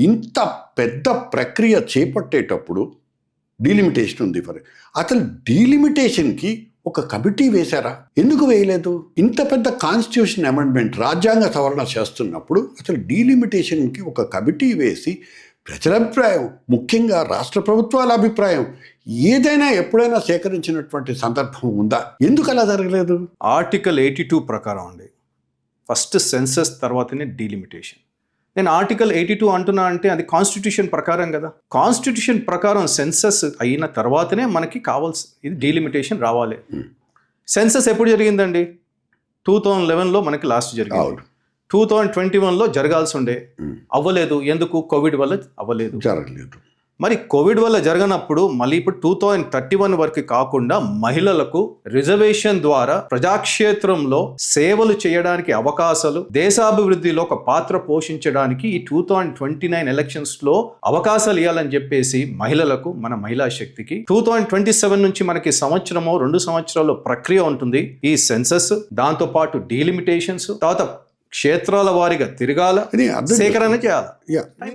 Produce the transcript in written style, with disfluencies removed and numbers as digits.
ఇంత పెద్ద ప్రక్రియ చేపట్టేటప్పుడు డీలిమిటేషన్ ఉంది అసలు డీలిమిటేషన్కి ఒక కమిటీ వేశారా? ఎందుకు వేయలేదు? ఇంత పెద్ద కాన్స్టిట్యూషన్ అమెండ్మెంట్ రాజ్యాంగ సవరణ చేస్తున్నప్పుడు అసలు డీలిమిటేషన్కి ఒక కమిటీ వేసి ప్రజల అభిప్రాయం, ముఖ్యంగా రాష్ట్ర ప్రభుత్వాల అభిప్రాయం ఏదైనా ఎప్పుడైనా సేకరించినటువంటి సందర్భం ఉందా? ఎందుకు అలా జరగలేదు? ఆర్టికల్ 82 ప్రకారం అండి, ఫస్ట్ సెన్సస్ తర్వాతనే డీలిమిటేషన్. నేను ఆర్టికల్ 82 అంటున్నా అంటే అది కాన్స్టిట్యూషన్ ప్రకారం కదా. కాన్స్టిట్యూషన్ ప్రకారం సెన్సస్ అయిన తర్వాతనే మనకి ఇది డీలిమిటేషన్ రావాలి. సెన్సస్ ఎప్పుడు జరిగిందండి? 2011లో మనకి లాస్ట్ జరిగింది. 2021లో జరగాల్సి ఉండే, అవ్వలేదు. ఎందుకు? కోవిడ్ వల్ల అవ్వలేదు, జరగలేదు. మరి కోవిడ్ వల్ల జరగనప్పుడు మళ్ళీ ఇప్పుడు 2031 వరకు కాకుండా మహిళలకు రిజర్వేషన్ ద్వారా ప్రజాక్షేత్రంలో సేవలు చేయడానికి అవకాశాలు, దేశాభివృద్ధిలో ఒక పాత్ర పోషించడానికి ఈ 2029 ఎలక్షన్స్ లో అవకాశాలు ఇవ్వాలని చెప్పేసి మహిళలకు, మన మహిళా శక్తికి 2027 నుంచి మనకి సంవత్సరమో 2 సంవత్సరాల్లో ప్రక్రియ ఉంటుంది. ఈ సెన్సస్, దాంతో పాటు డీలిమిటేషన్స్, తర్వాత క్షేత్రాల వారీగా తిరగాల, సేకరణ చేయాలి.